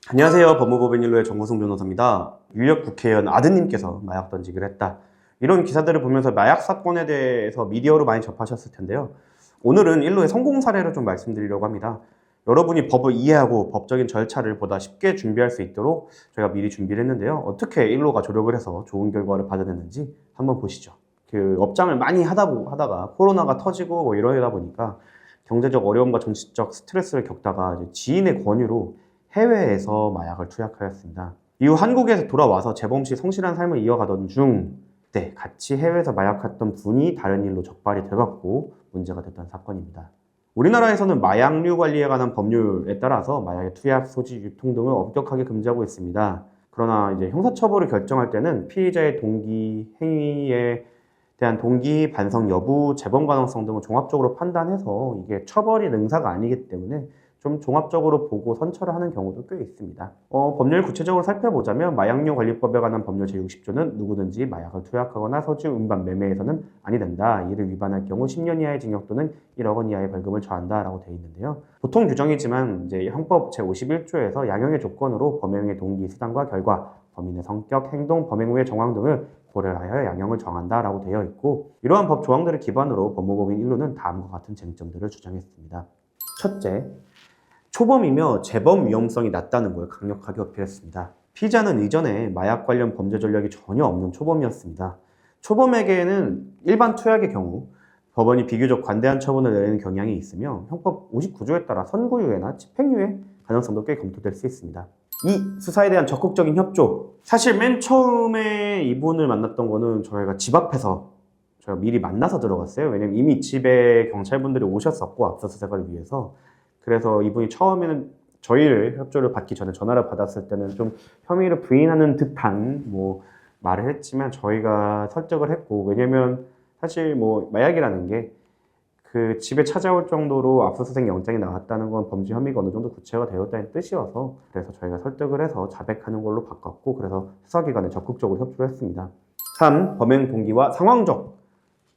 안녕하세요. 법무법인 일로의 정호승 변호사입니다. 유력 국회의원 아드님께서 마약 던지기를 했다. 이런 기사들을 보면서 마약 사건에 대해서 미디어로 많이 접하셨을 텐데요. 오늘은 일로의 성공 사례를 좀 말씀드리려고 합니다. 여러분이 법을 이해하고 법적인 절차를 보다 쉽게 준비할 수 있도록 저희가 미리 준비를 했는데요. 어떻게 일로가 조력을 해서 좋은 결과를 받아냈는지 한번 보시죠. 그 업장을 많이 하다가 코로나가 터지고 뭐 이러다 보니까 경제적 어려움과 정치적 스트레스를 겪다가 이제 지인의 권유로 해외에서 마약을 투약하였습니다. 이후 한국에서 돌아와서 재범 씨 성실한 삶을 이어가던 중 그때 같이 해외에서 마약했던 분이 다른 일로 적발이 돼갖고 문제가 됐던 사건입니다. 우리나라에서는 마약류 관리에 관한 법률에 따라서 마약의 투약, 소지, 유통 등을 엄격하게 금지하고 있습니다. 그러나 이제 형사처벌을 결정할 때는 피의자의 동기, 행위에 대한 동기, 반성 여부, 재범 가능성 등을 종합적으로 판단해서 이게 처벌이 능사가 아니기 때문에 좀 종합적으로 보고 선처를 하는 경우도 꽤 있습니다. 법률 구체적으로 살펴보자면 마약류 관리법에 관한 법률 제60조는 누구든지 마약을 투약하거나 소지, 운반, 매매해서는 아니 된다. 이를 위반할 경우 10년 이하의 징역 또는 1억 원 이하의 벌금을 처한다라고 되어 있는데요. 보통 규정이지만 이제 형법 제51조에서 양형의 조건으로 범행의 동기, 수단과 결과, 범인의 성격, 행동, 범행 후의 정황 등을 고려하여 양형을 정한다라고 되어 있고, 이러한 법 조항들을 기반으로 법무법인 1루는 다음과 같은 쟁점들을 주장했습니다. 첫째, 초범이며 재범 위험성이 낮다는 걸 강력하게 어필했습니다. 피의자는 이전에 마약 관련 범죄 전력이 전혀 없는 초범이었습니다. 초범에게는 일반 투약의 경우 법원이 비교적 관대한 처분을 내리는 경향이 있으며 형법 59조에 따라 선고유예나 집행유예 가능성도 꽤 검토될 수 있습니다. 이 수사에 대한 적극적인 협조. 사실 맨 처음에 이분을 만났던 거는 저희가 집 앞에서 저희가 미리 만나서 들어갔어요. 왜냐면 이미 집에 경찰분들이 오셨었고 압수수색을 위해서. 그래서 이분이 처음에는 저희를 협조를 받기 전에 전화를 받았을 때는 좀 혐의를 부인하는 듯한 뭐 말을 했지만 저희가 설득을 했고, 왜냐면 사실 뭐 마약이라는 게 그 집에 찾아올 정도로 압수수색 영장이 나왔다는 건 범죄 혐의가 어느 정도 구체가 되었다는 뜻이어서, 그래서 저희가 설득을 해서 자백하는 걸로 바꿨고, 그래서 수사기관에 적극적으로 협조를 했습니다. 3. 범행 동기와 상황적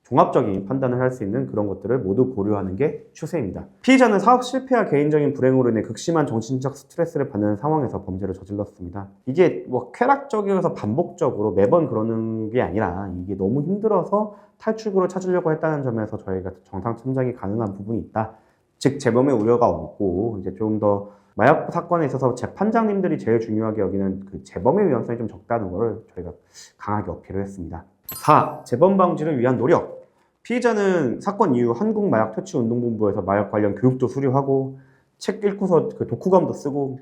종합적인 판단을 할 수 있는 그런 것들을 모두 고려하는 게 추세입니다. 피의자는 사업 실패와 개인적인 불행으로 인해 극심한 정신적 스트레스를 받는 상황에서 범죄를 저질렀습니다. 이게 뭐 쾌락적이어서 반복적으로 매번 그러는 게 아니라 이게 너무 힘들어서 탈출구를 찾으려고 했다는 점에서 저희가 정상 참작이 가능한 부분이 있다. 즉 재범의 우려가 없고, 이제 좀 더 마약 사건에 있어서 재판장님들이 제일 중요하게 여기는 그 재범의 위험성이 좀 적다는 걸 저희가 강하게 어필을 했습니다. 4. 재범 방지를 위한 노력. 피의자는 사건 이후 한국마약퇴치운동본부에서 마약 관련 교육도 수료하고 책 읽고서 그 독후감도 쓰고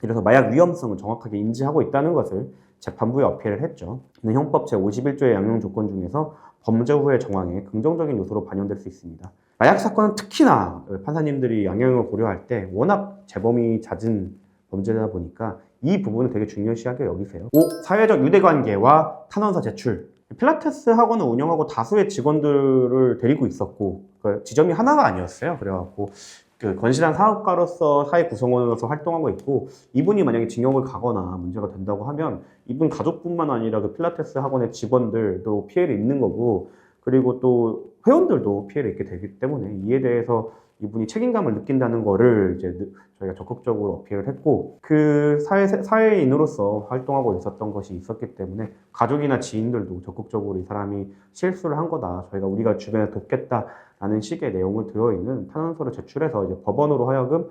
이래서 마약 위험성을 정확하게 인지하고 있다는 것을 재판부에 어필을 했죠. 형법 제51조의 양형 조건 중에서 범죄 후의 정황에 긍정적인 요소로 반영될 수 있습니다. 마약 사건은 특히나 판사님들이 양형을 고려할 때 워낙 재범이 잦은 범죄다 보니까 이 부분을 되게 중요시하게 여기세요. 5. 사회적 유대관계와 탄원서 제출. 필라테스 학원을 운영하고 다수의 직원들을 데리고 있었고, 그 지점이 하나가 아니었어요. 그래갖고 그 건실한 사업가로서 사회 구성원으로서 활동하고 있고, 이분이 만약에 징역을 가거나 문제가 된다고 하면 이분 가족뿐만 아니라 그 필라테스 학원의 직원들도 피해를 입는 거고, 그리고 또 회원들도 피해를 입게 되기 때문에 이에 대해서 이분이 책임감을 느낀다는 거를 이제 저희가 적극적으로 어필을 했고, 그 사회인으로서 활동하고 있었던 것이 있었기 때문에 가족이나 지인들도 적극적으로 이 사람이 실수를 한 거다, 저희가 우리가 주변에 돕겠다라는 식의 내용을 들어있는 탄원서를 제출해서 이제 법원으로 하여금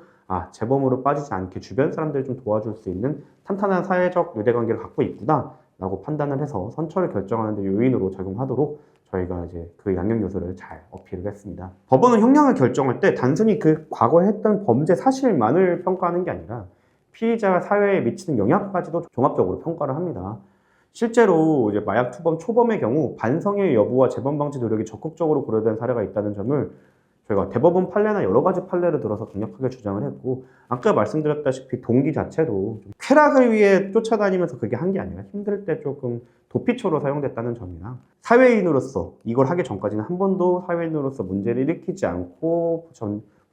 재범으로 빠지지 않게 주변 사람들이 좀 도와줄 수 있는 탄탄한 사회적 유대관계를 갖고 있구나 라고 판단을 해서 선처를 결정하는 데 요인으로 작용하도록 저희가 이제 그 양형 요소를 잘 어필을 했습니다. 법원은 형량을 결정할 때 단순히 그 과거에 했던 범죄 사실만을 평가하는 게 아니라 피의자가 사회에 미치는 영향까지도 종합적으로 평가를 합니다. 실제로 이제 마약 투범 초범의 경우 반성의 여부와 재범 방지 노력이 적극적으로 고려된 사례가 있다는 점을 저희가 대법원 판례나 여러 가지 판례를 들어서 강력하게 주장을 했고, 아까 말씀드렸다시피 동기 자체도 좀 쾌락을 위해 쫓아다니면서 그게 한 게 아니라 힘들 때 조금 도피처로 사용됐다는 점이나, 사회인으로서 이걸 하기 전까지는 한 번도 사회인으로서 문제를 일으키지 않고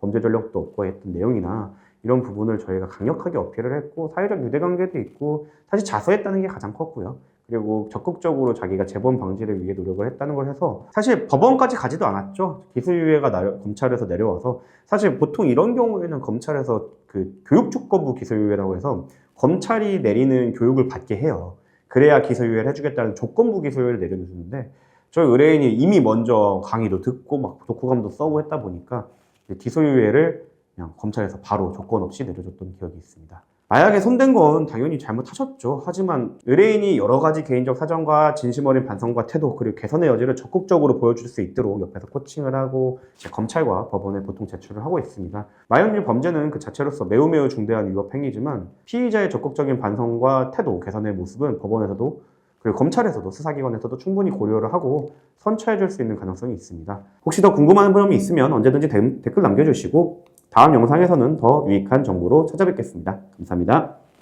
범죄 전력도 없고 했던 내용이나, 이런 부분을 저희가 강력하게 어필을 했고, 사회적 유대관계도 있고 사실 자수했다는 게 가장 컸고요. 그리고 적극적으로 자기가 재범 방지를 위해 노력을 했다는 걸 해서 사실 법원까지 가지도 않았죠. 기소유예가 검찰에서 내려와서, 사실 보통 이런 경우에는 검찰에서 그 교육주거부 기소유예라고 해서 검찰이 내리는 교육을 받게 해요. 그래야 기소유예를 해주겠다는 조건부 기소유예를 내려주는데 저희 의뢰인이 이미 먼저 강의도 듣고 막 독후감도 써고 했다 보니까 기소유예를 그냥 검찰에서 바로 조건 없이 내려줬던 기억이 있습니다. 마약에 손댄 건 당연히 잘못하셨죠. 하지만 의뢰인이 여러 가지 개인적 사정과 진심 어린 반성과 태도 그리고 개선의 여지를 적극적으로 보여줄 수 있도록 옆에서 코칭을 하고 검찰과 법원에 보통 제출을 하고 있습니다. 마약류 범죄는 그 자체로서 매우 중대한 위법 행위지만 피의자의 적극적인 반성과 태도, 개선의 모습은 법원에서도 그리고 검찰에서도 수사기관에서도 충분히 고려를 하고 선처해줄 수 있는 가능성이 있습니다. 혹시 더 궁금한 점이 있으면 언제든지 댓글 남겨주시고 다음 영상에서는 더 유익한 정보로 찾아뵙겠습니다. 감사합니다.